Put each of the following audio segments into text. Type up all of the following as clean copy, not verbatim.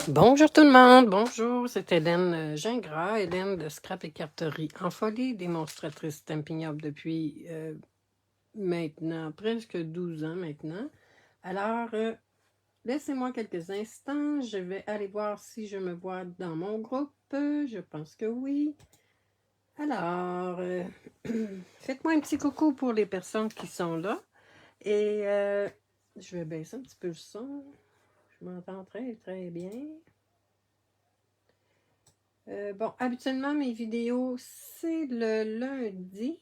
Bonjour tout le monde, bonjour, c'est Hélène Gingras, Hélène de Scrap et Carterie en folie, démonstratrice Stampin' Up depuis maintenant presque 12 ans maintenant. Alors, laissez-moi quelques instants, je vais aller voir si je me vois dans mon groupe, je pense que oui. Alors, faites-moi un petit coucou pour les personnes qui sont là et je vais baisser un petit peu le son, je m'entends très très bien. Bon, habituellement, mes vidéos, c'est le lundi.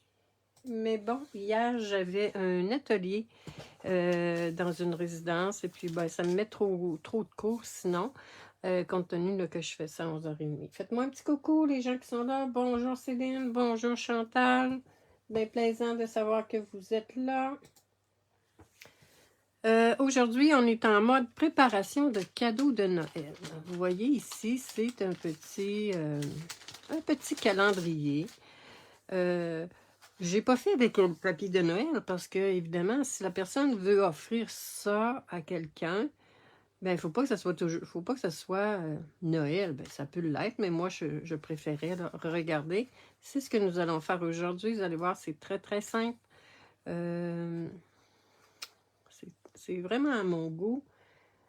Mais bon, hier, j'avais un atelier dans une résidence. Et puis, ben, ça me met trop de cours sinon, compte tenu là, que je fais ça à 11h30. Faites-moi un petit coucou, les gens qui sont là. Bonjour Céline, bonjour Chantal. Bien plaisant de savoir que vous êtes là. Aujourd'hui, on est en mode préparation de cadeaux de Noël. Vous voyez ici, c'est un petit calendrier. J'ai pas fait avec le papier de Noël parce que, évidemment, si la personne veut offrir ça à quelqu'un, ben, il faut pas que ça soit toujours, faut pas que ça soit Noël. Ben, ça peut l'être, mais moi, je préférais là, regarder. C'est ce que nous allons faire aujourd'hui. Vous allez voir, c'est très, très simple. C'est vraiment à mon goût.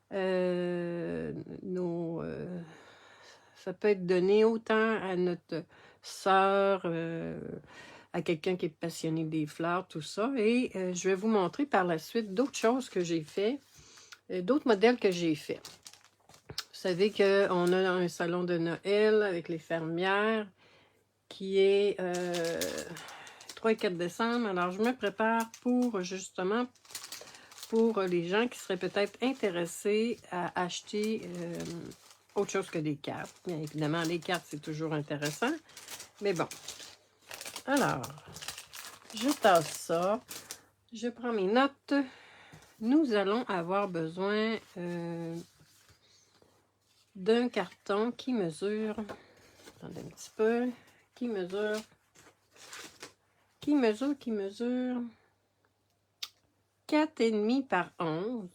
Ça peut être donné autant à notre sœur, à quelqu'un qui est passionné des fleurs, tout ça. Et je vais vous montrer par la suite d'autres choses que j'ai fait, d'autres modèles que j'ai fait. Vous savez qu'on a un salon de Noël avec les fermières qui est 3 et 4 décembre. Alors, je me prépare pour, justement, pour les gens qui seraient peut-être intéressés à acheter autre chose que des cartes. Bien évidemment, les cartes, c'est toujours intéressant. Mais bon. Alors, je tasse ça. Je prends mes notes. Nous allons avoir besoin d'un carton qui mesure, attendez un petit peu, qui mesure 4,5 par 11.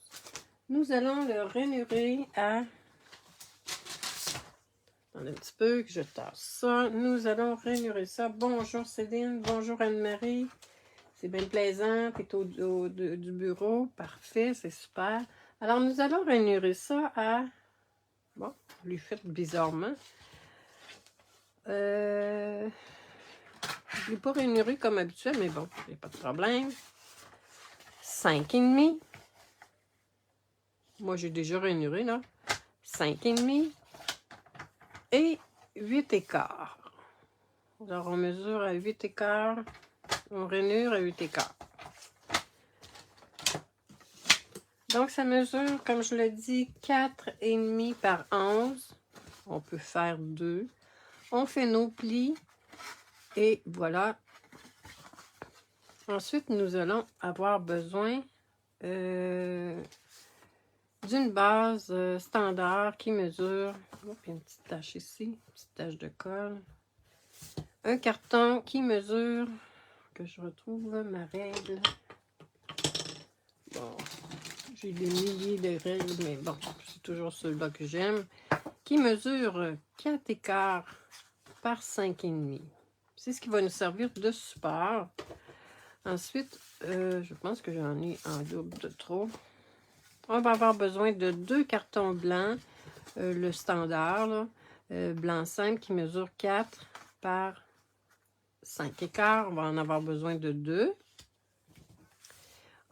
Nous allons le ranurer à, attendez un petit peu que je tasse ça. Nous allons ranurer ça. Bonjour Céline, bonjour Anne-Marie. C'est bien plaisant, tu es du bureau, parfait, c'est super. Alors, nous allons ranurer ça à... Bon, je l'ai fait bizarrement. Je ne l'ai pas rainuré comme habituel, mais bon, il n'y a pas de problème. 5,5. Moi, j'ai déjà rainuré, là. 5,5. Et 8,15. Alors, on mesure à 8,15. On rainure à 8,15. Donc, ça mesure, comme je l'ai dit, 4,5 par 11. On peut faire 2. On fait nos plis. Et voilà. Ensuite, nous allons avoir besoin d'une base standard qui mesure... Oh, puis une petite tache ici. Une petite tache de colle. Un carton qui mesure... Que je retrouve ma règle. Bon, j'ai des milliers de règles, mais bon, c'est toujours ceux-là que j'aime. Qui mesure 4,15 par 5,5. C'est ce qui va nous servir de support. Ensuite, je pense que j'en ai en double de trop. On va avoir besoin de 2 cartons blancs, le standard, là, blanc simple qui mesure 4 par 5,15. On va en avoir besoin de 2.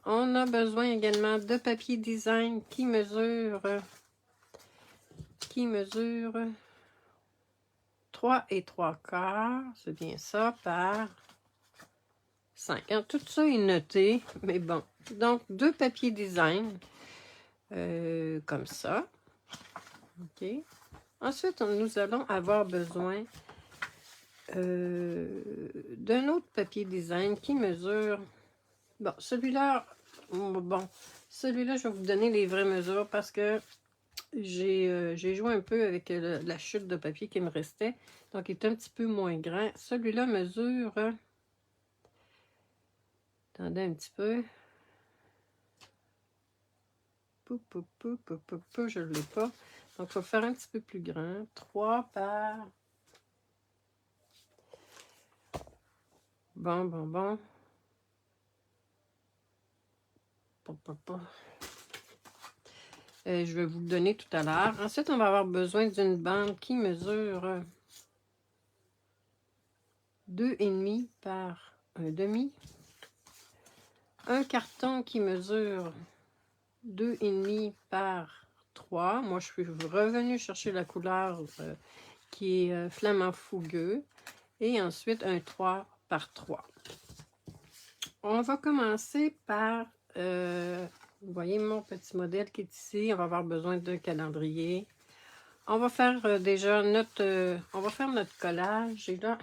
On a besoin également de papier design qui mesure 3 et 3/4, c'est bien ça, par 5. Alors, tout ça est noté, mais bon. Donc, 2 papiers design, comme ça. OK. Ensuite, nous allons avoir besoin d'un autre papier design qui mesure... Bon, celui-là, celui-là, je vais vous donner les vraies mesures parce que j'ai joué un peu avec la chute de papier qui me restait. Donc, il est un petit peu moins grand. Celui-là mesure... attendez un petit peu. Je ne l'ai pas. Donc, il faut faire un petit peu plus grand. 3 par... Bon. Je vais vous le donner tout à l'heure. Ensuite, on va avoir besoin d'une bande qui mesure 2,5 par 1,5. Un carton qui mesure 2,5 par 3. Moi, je suis revenue chercher la couleur qui est flamand fougueux. Et ensuite, un 3 par 3. On va commencer par... vous voyez mon petit modèle qui est ici. On va avoir besoin d'un calendrier. On va faire déjà notre... on va faire notre collage. Et là,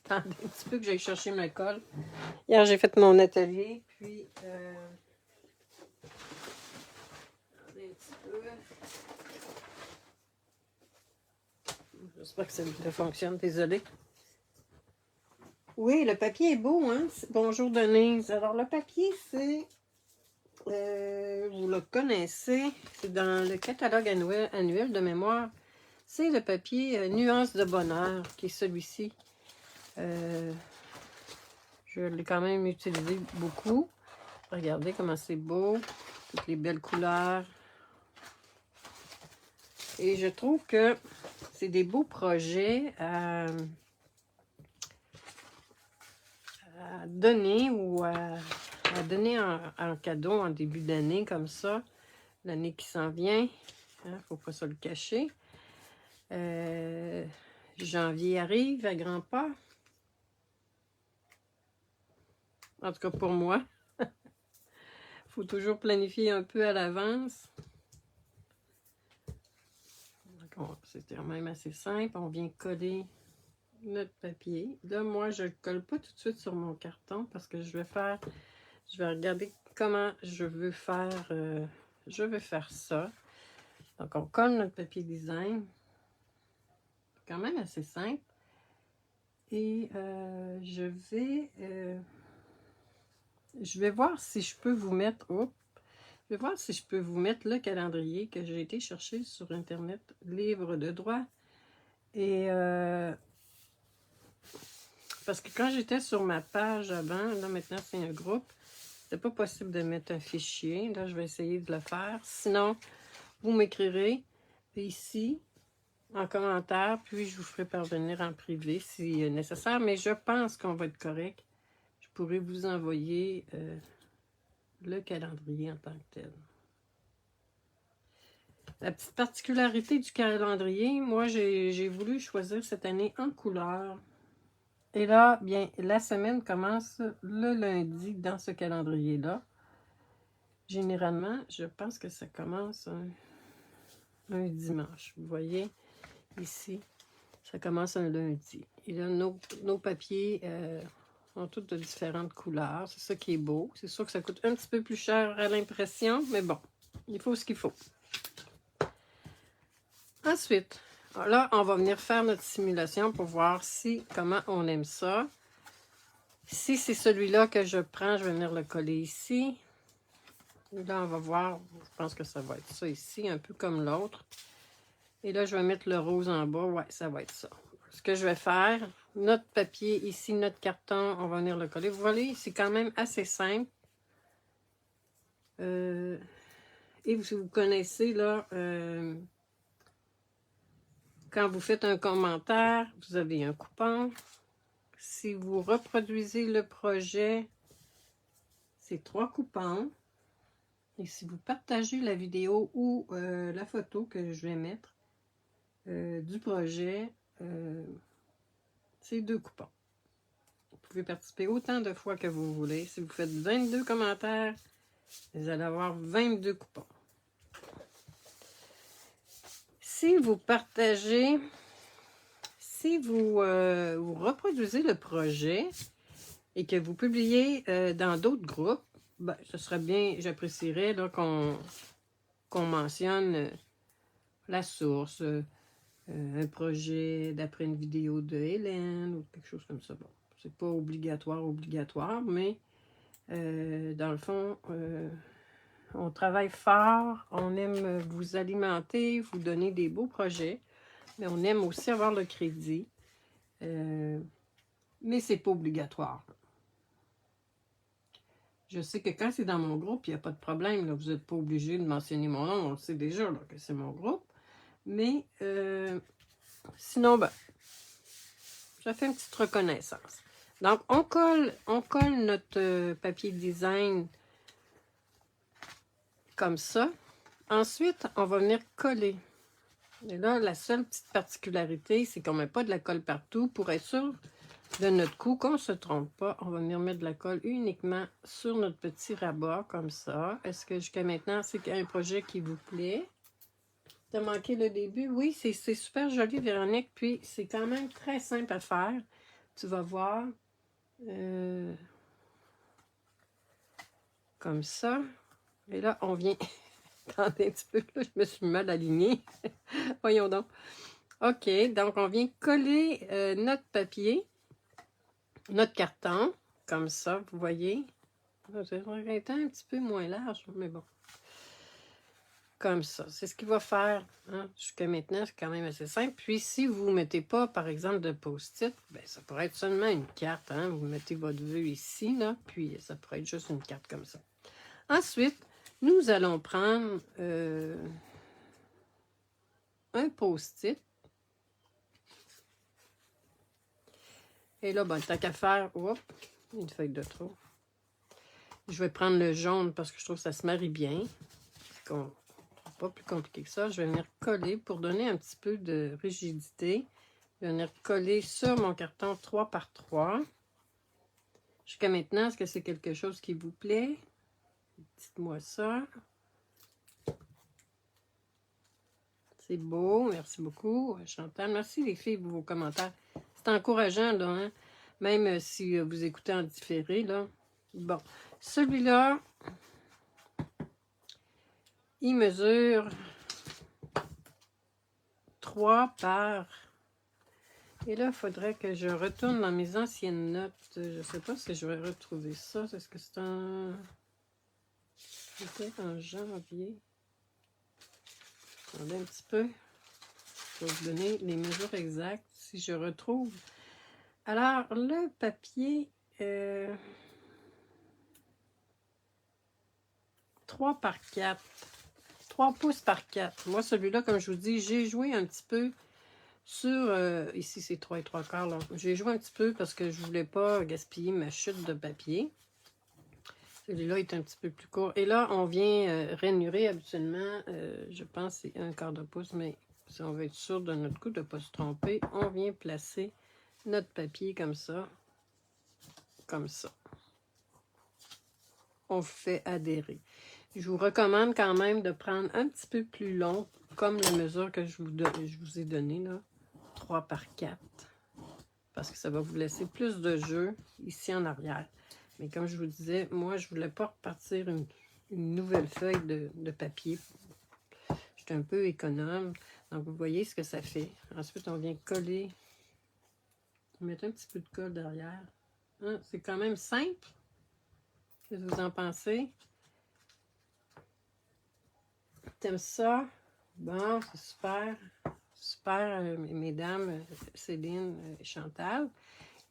attendez un petit peu que j'aille chercher ma colle. Hier, j'ai fait mon atelier. Puis... attendez un petit peu. J'espère que ça fonctionne. Désolée. Oui, le papier est beau, hein? Bonjour Denise. Alors, le papier, c'est... vous le connaissez, c'est dans le catalogue annuel de mémoire. C'est le papier Nuance de bonheur, qui est celui-ci. Je l'ai quand même utilisé beaucoup. Regardez comment c'est beau. Toutes les belles couleurs. Et je trouve que c'est des beaux projets à donner ou à donner en cadeau en début d'année comme ça. L'année qui s'en vient. Hein, faut pas se le cacher. Janvier arrive à grands pas. En tout cas pour moi. Faut toujours planifier un peu à l'avance. C'est quand même assez simple. On vient coller notre papier. Là, moi, je ne le colle pas tout de suite sur mon carton parce que je vais regarder comment je veux faire ça. Donc, on colle notre papier design. C'est quand même assez simple. Et je vais voir si je peux vous mettre... je vais voir si je peux vous mettre le calendrier que j'ai été chercher sur Internet, livre de droit. Et parce que quand j'étais sur ma page avant, là maintenant c'est un groupe, c'était pas possible de mettre un fichier. Là, je vais essayer de le faire. Sinon, vous m'écrirez ici en commentaire, puis je vous ferai parvenir en privé si nécessaire. Mais je pense qu'on va être correct. Je pourrais vous envoyer le calendrier en tant que tel. La petite particularité du calendrier, moi j'ai voulu choisir cette année en couleur. Et là, bien, la semaine commence le lundi dans ce calendrier-là. Généralement, je pense que ça commence un dimanche. Vous voyez, ici, ça commence un lundi. Et là, nos papiers ont toutes de différentes couleurs. C'est ça qui est beau. C'est sûr que ça coûte un petit peu plus cher à l'impression, mais bon, il faut ce qu'il faut. Ensuite, là, on va venir faire notre simulation pour voir comment on aime ça. Si c'est celui-là que je prends, je vais venir le coller ici. Et là, on va voir, je pense que ça va être ça ici, un peu comme l'autre. Et là, je vais mettre le rose en bas. Ouais, ça va être ça. Ce que je vais faire, notre papier ici, notre carton, on va venir le coller. Vous voyez, c'est quand même assez simple. Et vous connaissez, là... quand vous faites un commentaire, vous avez un coupon. Si vous reproduisez le projet, c'est 3 coupons. Et si vous partagez la vidéo ou la photo que je vais mettre du projet, c'est 2 coupons. Vous pouvez participer autant de fois que vous voulez. Si vous faites 22 commentaires, vous allez avoir 22 coupons. Si vous partagez, si vous reproduisez le projet et que vous publiez dans d'autres groupes, ben, ce serait bien, j'apprécierais qu'on mentionne la source, un projet d'après une vidéo de Hélène ou quelque chose comme ça. Bon, c'est pas obligatoire, mais dans le fond, on travaille fort, on aime vous alimenter, vous donner des beaux projets, mais on aime aussi avoir le crédit. Mais c'est pas obligatoire. Je sais que quand c'est dans mon groupe, il n'y a pas de problème. Là, vous n'êtes pas obligé de mentionner mon nom, on le sait déjà là, que c'est mon groupe. Mais sinon, ben, ça fait une petite reconnaissance. Donc, on colle notre papier design comme ça. Ensuite, on va venir coller. Et là, la seule petite particularité, c'est qu'on ne met pas de la colle partout. Pour être sûr de notre coup, qu'on ne se trompe pas, on va venir mettre de la colle uniquement sur notre petit rabat, comme ça. Est-ce que jusqu'à maintenant, c'est un projet qui vous plaît? T'as manqué le début? Oui, c'est super joli, Véronique. Puis, c'est quand même très simple à faire. Tu vas voir. Comme ça. Et là, on vient... Attendez un petit peu, là, je me suis mal alignée. Voyons donc. OK, donc on vient coller notre papier, notre carton, comme ça, vous voyez. C'est un petit peu moins large, mais bon. Comme ça, c'est ce qu'il va faire. Hein? Jusqu'à maintenant, c'est quand même assez simple. Puis, si vous ne mettez pas, par exemple, de post-it, ben, ça pourrait être seulement une carte. Hein? Vous mettez votre vue ici, là, puis ça pourrait être juste une carte comme ça. Ensuite, nous allons prendre un post-it. Et là, ben, tant qu'à faire, hop, une feuille de trop. Je vais prendre le jaune parce que je trouve que ça se marie bien. Pas plus compliqué que ça. Je vais venir coller pour donner un petit peu de rigidité. Je vais venir coller sur mon carton 3 par 3. Jusqu'à maintenant, est-ce que c'est quelque chose qui vous plaît? Dites-moi ça. C'est beau, merci beaucoup, Chantal. Merci les filles pour vos commentaires. C'est encourageant, là, hein? Même si vous écoutez en différé, là. Bon, celui-là, il mesure 3 par... Et là, il faudrait que je retourne dans mes anciennes notes. Je ne sais pas si je vais retrouver ça. Est-ce que c'est un... C'était en janvier. Attendez un petit peu. Je vais vous donner les mesures exactes si je retrouve. Alors, le papier 3 par 4. 3 pouces par 4. Moi, celui-là, comme je vous dis, j'ai joué un petit peu sur... ici, c'est 3 et 3 quarts. J'ai joué un petit peu parce que je ne voulais pas gaspiller ma chute de papier. Celui-là est un petit peu plus court. Et là, on vient rainurer habituellement, je pense que c'est 1/4 de pouce, mais si on veut être sûr de notre coup de ne pas se tromper, on vient placer notre papier comme ça. Comme ça. On fait adhérer. Je vous recommande quand même de prendre un petit peu plus long, comme la mesure que je vous ai donnée, là, 3 par 4. Parce que ça va vous laisser plus de jeu ici en arrière. Mais comme je vous disais, moi, je ne voulais pas repartir une nouvelle feuille de papier. Je suis un peu économe. Donc, vous voyez ce que ça fait. Ensuite, on vient coller. Mettre un petit peu de colle derrière. Hein, c'est quand même simple. Qu'est-ce que vous en pensez? T'aimes ça? Bon, c'est super. Super, mesdames, Céline et Chantal.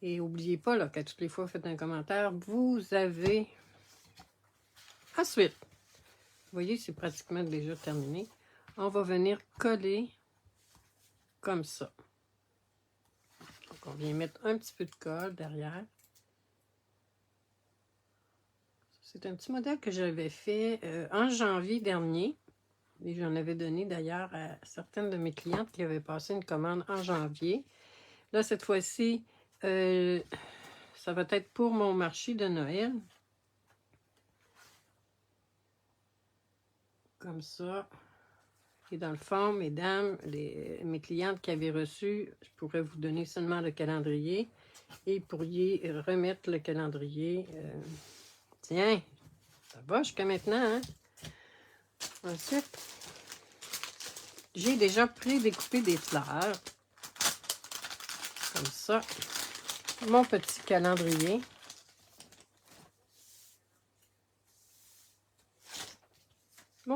Et n'oubliez pas là, qu'à toutes les fois, vous faites un commentaire. Vous avez... Ensuite, vous voyez, c'est pratiquement déjà terminé. On va venir coller comme ça. Donc, on vient mettre un petit peu de colle derrière. C'est un petit modèle que j'avais fait en janvier dernier. Et j'en avais donné d'ailleurs à certaines de mes clientes qui avaient passé une commande en janvier. Là, cette fois-ci, ça va être pour mon marché de Noël. Comme ça. Et dans le fond, mesdames, mes clientes qui avaient reçu, je pourrais vous donner seulement le calendrier. Et vous pourriez remettre le calendrier. Tiens, ça va jusqu'à maintenant, hein? Ensuite, j'ai déjà pré-découpé des fleurs. Comme ça. Mon petit calendrier.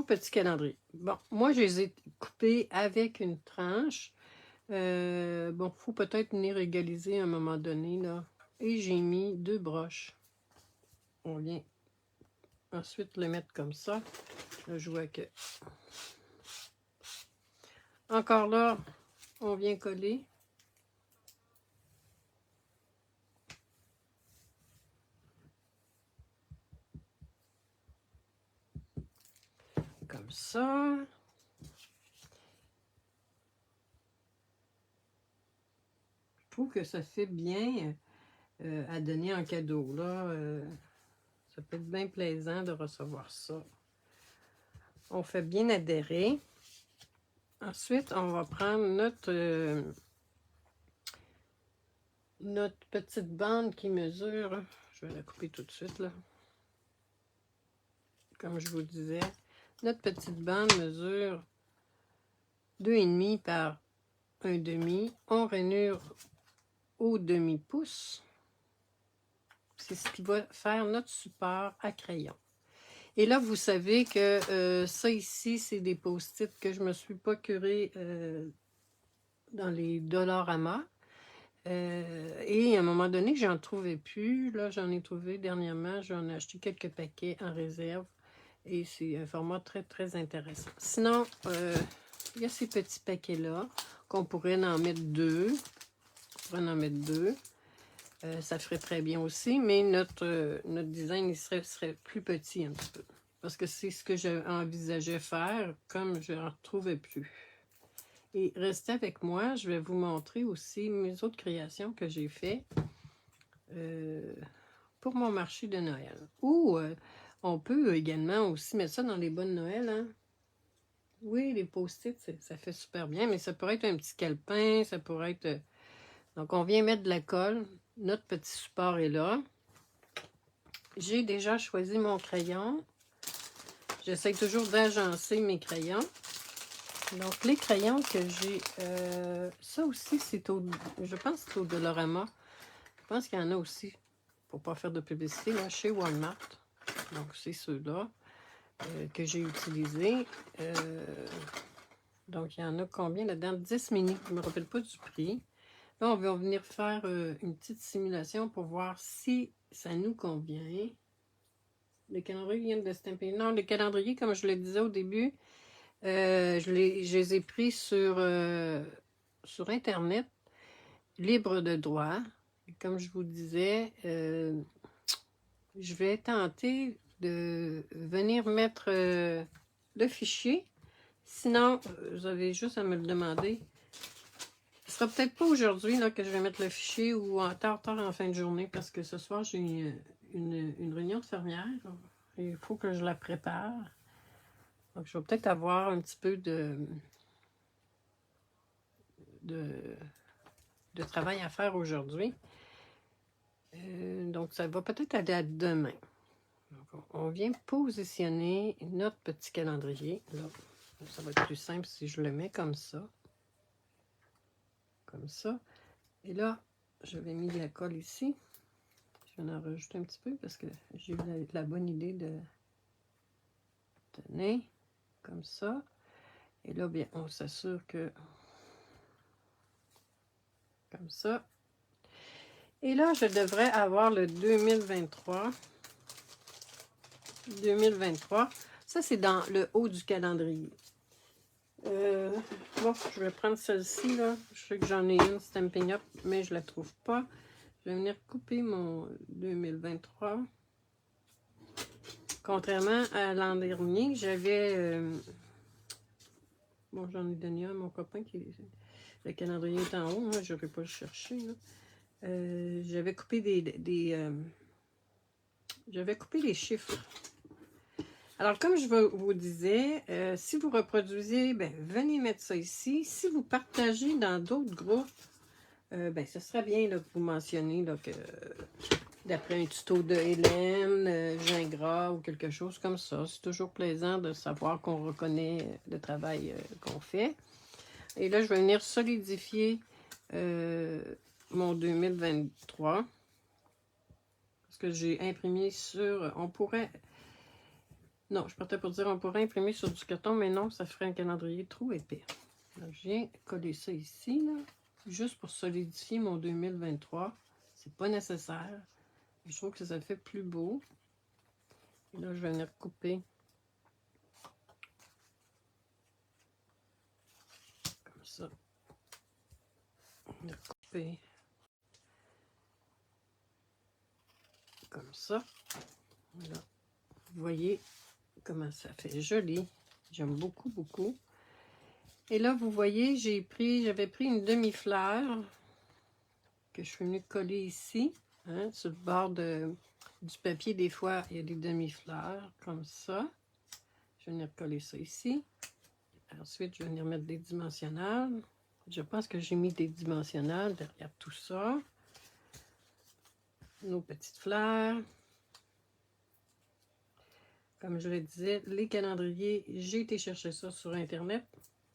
petits calendriers. Bon, moi, je les ai coupés avec une tranche. Bon, il faut peut-être venir égaliser à un moment donné, là. Et j'ai mis 2 broches. On vient ensuite le mettre comme ça. Là, je vois que... Encore là, on vient coller. Comme ça. Je trouve que ça fait bien à donner en cadeau, là. Ça peut être bien plaisant de recevoir ça. On fait bien adhérer. Ensuite, on va prendre notre petite bande qui mesure. Je vais la couper tout de suite, là. Comme je vous disais, notre petite bande mesure 2,5 par 1,5. On rainure au demi-pouce. C'est ce qui va faire notre support à crayon. Et là, vous savez que ça ici, c'est des post-it que je me suis procuré dans les Dollarama. Et à un moment donné, j'en trouvais plus. Là, j'en ai trouvé dernièrement. J'en ai acheté quelques paquets en réserve. Et c'est un format très, très intéressant. Sinon, il y a ces petits paquets-là qu'on pourrait en mettre 2. On pourrait en mettre 2. Ça ferait très bien aussi, mais notre design il serait plus petit un petit peu. Parce que c'est ce que j'envisageais faire, comme je n'en retrouvais plus. Et restez avec moi, je vais vous montrer aussi mes autres créations que j'ai faites pour mon marché de Noël. Ou on peut également aussi mettre ça dans les bonnes Noël. Hein? Oui, les post-it, ça fait super bien, mais ça pourrait être un petit calepin, ça pourrait être... Donc, on vient mettre de la colle. Notre petit support est là. J'ai déjà choisi mon crayon. J'essaie toujours d'agencer mes crayons. Donc, les crayons que j'ai... ça aussi, c'est au... Je pense que c'est au Dollarama. Je pense qu'il y en a aussi, pour ne pas faire de publicité, là, chez Walmart. Donc, c'est ceux-là que j'ai utilisés. Donc, il y en a combien là-dedans? 10 mini. Je ne me rappelle pas du prix. Là, on va venir faire une petite simulation pour voir si ça nous convient. Les calendriers viennent de stamper. Non, les calendriers, comme je le disais au début, je les ai pris sur Internet, libre de droit. Et comme je vous disais, je vais tenter de venir mettre le fichier. Sinon, vous avez juste à me le demander. Ce sera peut-être pas aujourd'hui que je vais mettre le fichier ou tard en fin de journée parce que ce soir, j'ai une réunion de fermière. Il faut que je la prépare. Donc, je vais peut-être avoir un petit peu de travail à faire aujourd'hui. Donc, ça va peut-être aller à demain. Donc, on vient positionner notre petit calendrier. Là, ça va être plus simple si je le mets comme ça. Comme ça. Et là, j'avais mis de la colle ici. Je vais en rajouter un petit peu parce que j'ai eu la bonne idée de... Tenez, comme ça. Et là, bien, on s'assure que... Comme ça. Et là, je devrais avoir le 2023. 2023. Ça, c'est dans le haut du calendrier. Bon, je vais prendre celle-ci, là. Je sais que j'en ai une, Stampin' Up, mais je la trouve pas. Je vais venir couper mon 2023. Contrairement à l'an dernier, j'avais... bon, j'en ai donné un à mon copain qui... Le calendrier est en haut, moi, je n'aurais pas le chercher, là. J'avais coupé j'avais coupé les chiffres. Alors, comme je vous disais, si vous reproduisez, ben, venez mettre ça ici. Si vous partagez dans d'autres groupes, ben, ce serait bien là, que vous mentionniez là, que d'après un tuto de Hélène, Gingras ou quelque chose comme ça. C'est toujours plaisant de savoir qu'on reconnaît le travail qu'on fait. Et là, je vais venir solidifier mon 2023. Parce que j'ai imprimé sur... On pourrait Non, je partais pour dire on pourrait imprimer sur du coton, mais non, ça ferait un calendrier trop épais. Alors, je viens coller ça ici, là, juste pour solidifier mon 2023. C'est pas nécessaire. Je trouve que ça le fait plus beau. Et là, je vais venir couper comme ça. Venir couper comme ça. Voilà. Vous voyez comment ça fait joli. J'aime beaucoup, beaucoup. Et là, vous voyez, j'avais pris une demi-fleur que je suis venue coller ici, hein, sur le bord du papier. Des fois, il y a des demi-fleurs comme ça. Je vais venir coller ça ici. Ensuite, je vais venir mettre des dimensionnels. Je pense que j'ai mis des dimensionnels derrière tout ça. Nos petites fleurs. Comme je le disais, les calendriers, j'ai été chercher ça sur Internet.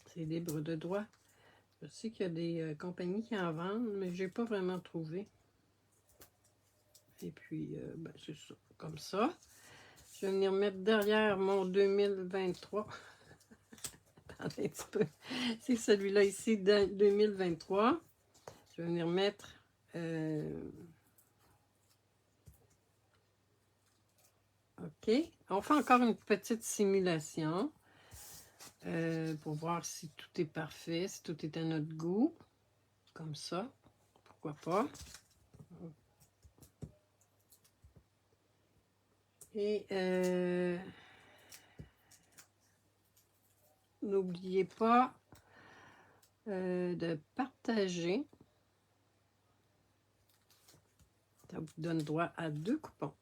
C'est libre de droit. Je sais qu'il y a des compagnies qui en vendent, mais je n'ai pas vraiment trouvé. Et puis, ben, c'est ça, comme ça. Je vais venir mettre derrière mon 2023. Attendez un petit peu. C'est celui-là ici, 2023. Je vais venir mettre... OK. On fait encore une petite simulation pour voir si tout est parfait, si tout est à notre goût. Comme ça. Pourquoi pas. Et n'oubliez pas de partager. Ça vous donne droit à 2 coupons.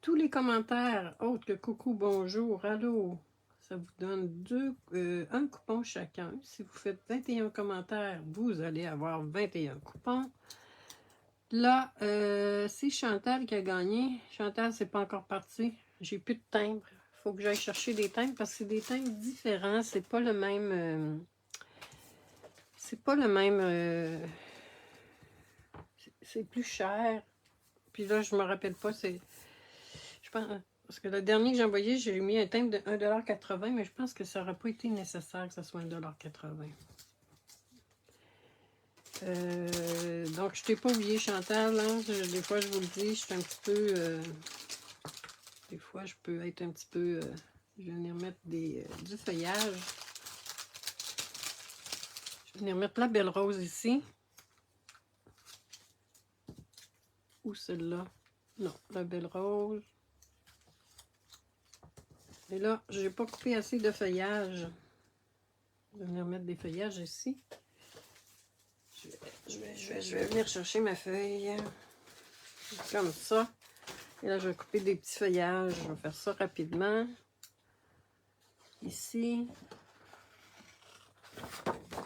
Tous les commentaires autres que coucou, bonjour, allô, ça vous donne un coupon chacun. Si vous faites 21 commentaires, vous allez avoir 21 coupons. Là, c'est Chantal qui a gagné. Chantal, c'est pas encore parti. J'ai plus de timbres. Il faut que j'aille chercher des timbres parce que c'est des timbres différents. C'est pas le même... c'est pas le même... c'est plus cher. Puis là, je me rappelle pas, c'est... Je pense... Parce que le dernier que j'ai envoyé, j'ai mis un timbre de 1,80 $, mais je pense que ça n'aurait pas été nécessaire que ça soit 1,80 $. Donc, je t'ai pas oublié, Chantal. Hein? Des fois, je vous le dis, je suis un petit peu... des fois, je peux être un petit peu... je vais venir mettre du feuillage. Je vais venir mettre la belle rose ici. Ou celle-là. Non, la belle rose. Et là, je n'ai pas coupé assez de feuillage. Je vais venir mettre des feuillages ici. Je vais venir chercher ma feuille. Comme ça. Et là, je vais couper des petits feuillages. Je vais faire ça rapidement. Ici.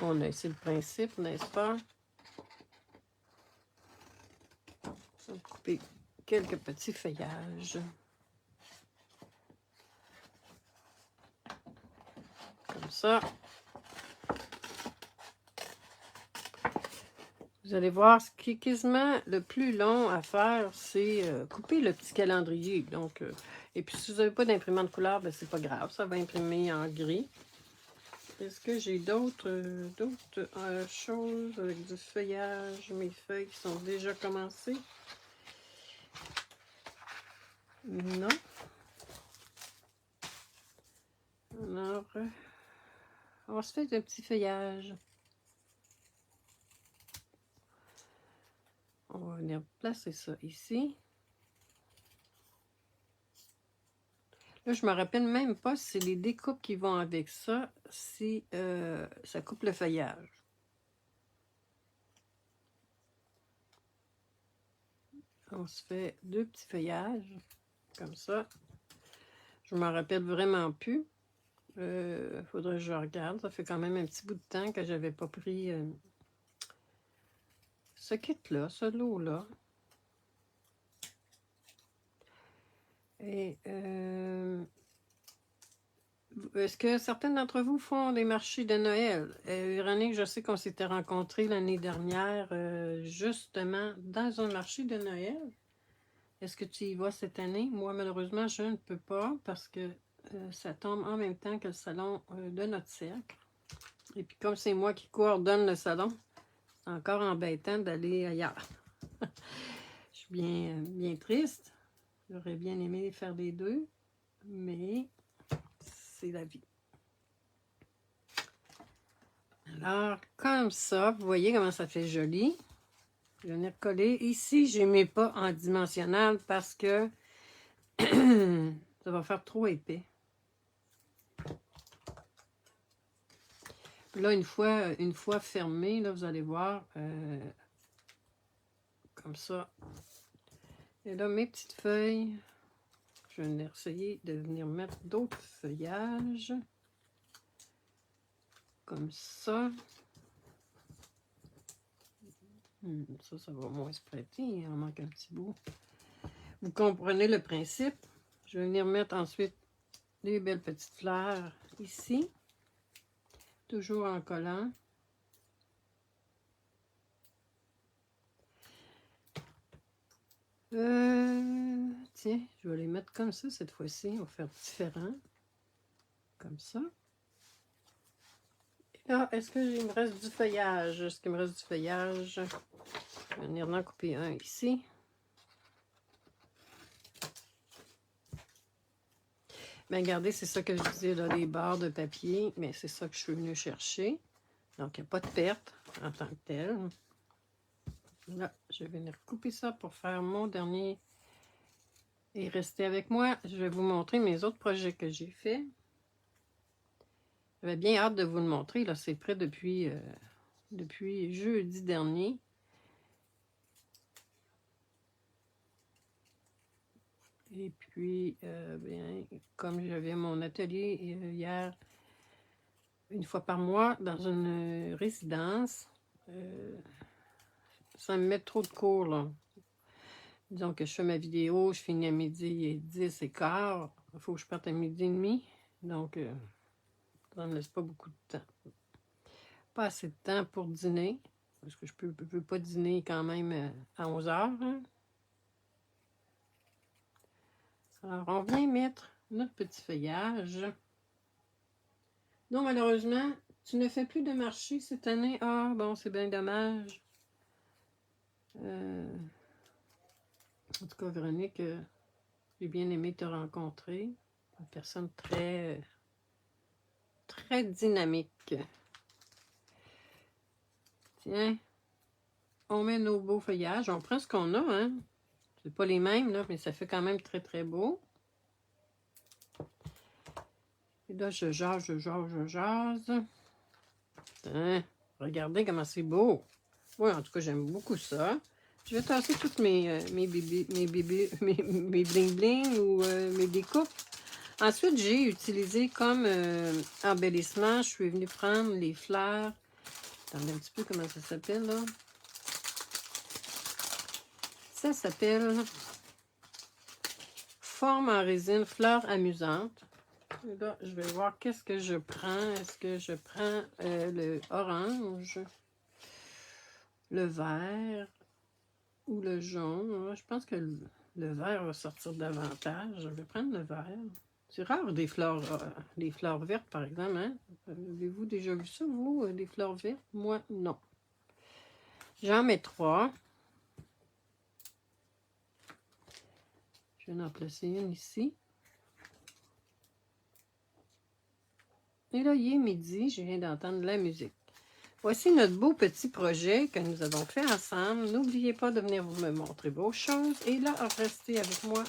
On a ici le principe, n'est-ce pas? Je vais couper quelques petits feuillages. Comme ça. Vous allez voir, ce qui est quasiment le plus long à faire, c'est couper le petit calendrier. Donc, et puis, si vous n'avez pas d'imprimante couleur, ben, c'est pas grave, ça va imprimer en gris. Est-ce que j'ai d'autres choses avec du feuillage? Mes feuilles qui sont déjà commencées? Non. Alors, on va se faire un petit feuillage. On va venir placer ça ici. Là, je me rappelle même pas si c'est les découpes qui vont avec ça, si ça coupe le feuillage. On se fait 2 petits feuillages, comme ça. Je m'en rappelle vraiment plus. Faudrait que je regarde. Ça fait quand même un petit bout de temps que j'avais pas pris ce kit-là, ce lot-là. Et est-ce que certains d'entre vous font des marchés de Noël? Véronique, je sais qu'on s'était rencontrés l'année dernière, justement, dans un marché de Noël. Est-ce que tu y vas cette année? Moi, malheureusement, je ne peux pas parce que ça tombe en même temps que le salon de notre cercle. Et puis, comme c'est moi qui coordonne le salon, c'est encore embêtant d'aller ailleurs. Je suis bien triste. J'aurais bien aimé faire les deux, mais c'est la vie. Alors, comme ça, vous voyez comment ça fait joli. Je vais venir coller. Ici, je ne mets pas en dimensionnel parce que ça va faire trop épais. Là, une fois fermé, là, vous allez voir, comme ça. Et là, mes petites feuilles, je vais venir essayer de venir mettre d'autres feuillages. Comme ça. Ça va moins se prêter, il en manque un petit bout. Vous comprenez le principe. Je vais venir mettre ensuite des belles petites fleurs ici. Toujours en collant. Tiens, je vais les mettre comme ça cette fois-ci. On va faire différent. Comme ça. Et là, est-ce qu'il me reste du feuillage? Est-ce qu'il me reste du feuillage? Je vais venir en couper un ici. Mais regardez, c'est ça que je disais, là, les barres de papier. Mais c'est ça que je suis venue chercher. Donc, il n'y a pas de perte en tant que telle. Là, je vais venir couper ça pour faire mon dernier. Et restez avec moi. Je vais vous montrer mes autres projets que j'ai faits. J'avais bien hâte de vous le montrer. Là, c'est prêt depuis jeudi dernier. Et puis, bien, comme j'avais mon atelier hier, une fois par mois, dans une résidence, ça me met trop de cours, là. Disons que je fais ma vidéo, je finis à midi et 10h15. Il faut que je parte à midi et demi. Donc, ça ne me laisse pas beaucoup de temps. Pas assez de temps pour dîner. Parce que je ne peux pas dîner quand même à 11h. Hein. Alors, on vient mettre notre petit feuillage. Non, malheureusement, tu ne fais plus de marché cette année. Ah, bon, c'est bien dommage. En tout cas, Véronique, j'ai bien aimé te rencontrer. Une personne très dynamique. Tiens, on met nos beaux feuillages. On prend ce qu'on a, hein. C'est pas les mêmes, là, mais ça fait quand même très beau. Et là, je jase. Hein, regardez comment c'est beau. Oui, en tout cas, j'aime beaucoup ça. Je vais tasser toutes mes bling-bling ou mes découpes. Ensuite, j'ai utilisé comme embellissement, je suis venue prendre les fleurs. Attendez un petit peu comment ça s'appelle, là. Ça s'appelle Forme en résine, fleurs amusantes. Et là, je vais voir qu'est-ce que je prends. Est-ce que je prends le orange, le vert ou le jaune? Je pense que le vert va sortir davantage. Je vais prendre le vert. C'est rare des fleurs vertes, par exemple. Hein? Avez-vous déjà vu ça, vous, des fleurs vertes? Moi, non. J'en mets 3. Je vais en placer une ici. Et là, il est midi, je viens d'entendre la musique. Voici notre beau petit projet que nous avons fait ensemble. N'oubliez pas de venir vous me montrer vos choses. Et là, restez avec moi.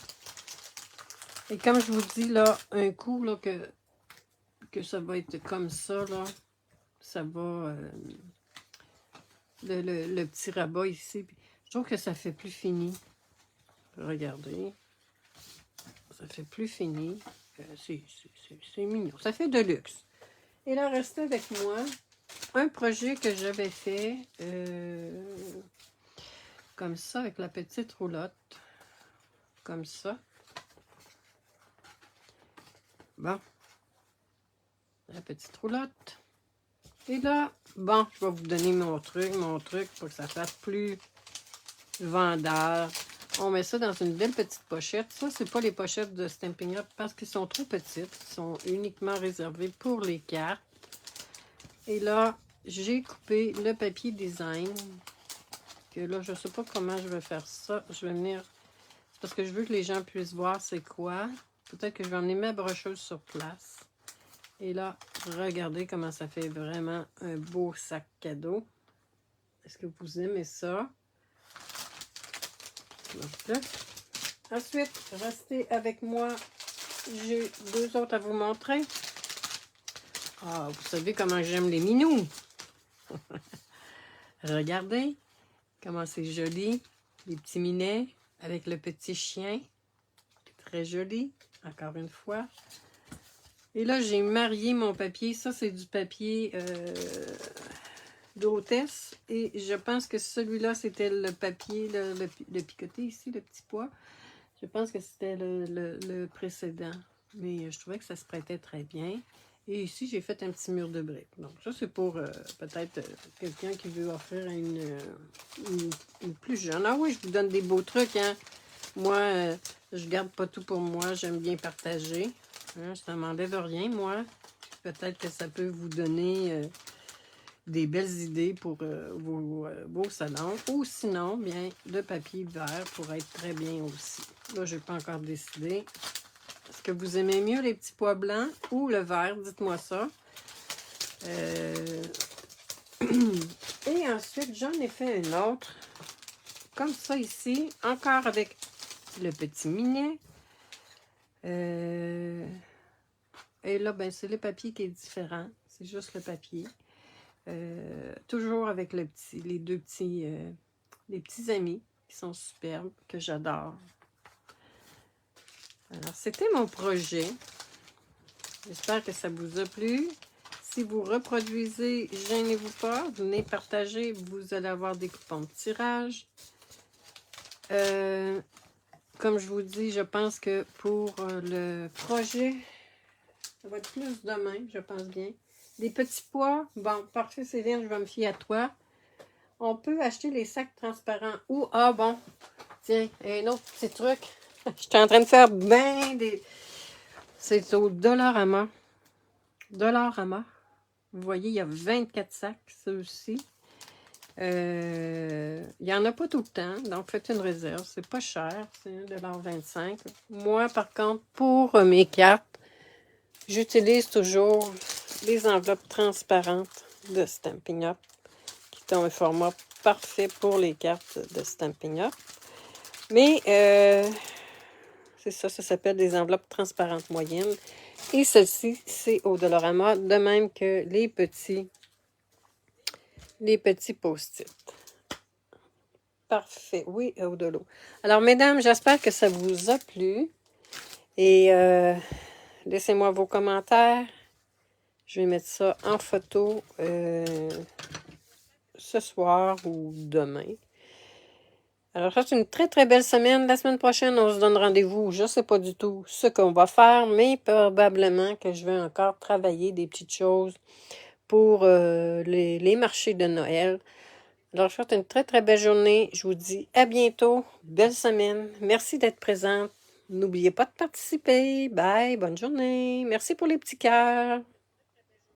Et comme je vous dis, là, un coup, là, que ça va être comme ça, là, ça va... le petit rabat ici. Je trouve que ça fait plus fini. Regardez. Ça fait plus fini. C'est mignon. Ça fait de luxe. Et là, restez avec moi. Un projet que j'avais fait comme ça, avec la petite roulotte. Comme ça. Bon. La petite roulotte. Et là, bon, je vais vous donner mon truc pour que ça fasse plus vendeur. On met ça dans une belle petite pochette. Ça, c'est pas les pochettes de Stampin' Up parce qu'ils sont trop petites. Ils sont uniquement réservés pour les cartes. Et là, j'ai coupé le papier design. Que là, je sais pas comment je vais faire ça. Je vais venir... C'est parce que je veux que les gens puissent voir c'est quoi. Peut-être que je vais emmener ma brocheuse sur place. Et là, regardez comment ça fait vraiment un beau sac cadeau. Est-ce que vous aimez ça? Donc là, ensuite, restez avec moi. J'ai deux autres à vous montrer. Ah, vous savez comment j'aime les minous. Regardez comment c'est joli. Les petits minets avec le petit chien. Très joli, encore une fois. Et là, j'ai marié mon papier. Ça, c'est du papier d'hôtesse. Et je pense que celui-là, c'était le papier, le picoté ici, le petit pois. Je pense que c'était le précédent. Mais je trouvais que ça se prêtait très bien. Et ici, j'ai fait un petit mur de briques. Donc, ça, c'est pour peut-être quelqu'un qui veut offrir à une plus jeune. Ah oui, je vous donne des beaux trucs, hein. Moi, je garde pas tout pour moi. J'aime bien partager. Hein, ça ne m'enlève rien, moi. Peut-être que ça peut vous donner des belles idées pour vos beaux salons. Ou sinon, bien, le papier vert pourrait être très bien aussi. Là, je n'ai pas encore décidé. Est-ce que vous aimez mieux les petits pois blancs ou le vert? Dites-moi ça. Et ensuite, j'en ai fait un autre. Comme ça ici. Encore avec le petit minet. Et là, ben, c'est le papier qui est différent. C'est juste le papier. Toujours avec les deux petits, les petits amis qui sont superbes, que j'adore. Alors, c'était mon projet. J'espère que ça vous a plu. Si vous reproduisez, gênez-vous pas. Venez partager. Vous allez avoir des coupons de tirage. Comme je vous dis, je pense que pour le projet, ça va être plus demain, je pense bien. Des petits pois. Bon, parfait, Céline, je vais me fier à toi. On peut acheter les sacs transparents. Ou, ah bon, tiens, un autre petit truc. Je suis en train de faire bien des... C'est au Dollarama. Dollarama. Vous voyez, il y a 24 sacs, ça aussi. Il n'y en a pas tout le temps, donc faites une réserve. C'est pas cher, c'est 1,25 $. Moi, par contre, pour mes cartes, j'utilise toujours les enveloppes transparentes de Stampin' Up, qui ont un format parfait pour les cartes de Stampin' Up. Mais, c'est ça, ça s'appelle des enveloppes transparentes moyennes. Et celle-ci, c'est au Dollarama, de même que les petits post-it. Parfait, oui, au de l'eau. Alors, mesdames, j'espère que ça vous a plu. Et laissez-moi vos commentaires. Je vais mettre ça en photo ce soir ou demain. Alors, ça, c'est une très, très belle semaine. La semaine prochaine, on se donne rendez-vous. Je ne sais pas du tout ce qu'on va faire, mais probablement que je vais encore travailler des petites choses pour les marchés de Noël. Alors, je vous souhaite une très, très belle journée. Je vous dis à bientôt. Belle semaine. Merci d'être présente. N'oubliez pas de participer. Bye. Bonne journée. Merci pour les petits cœurs.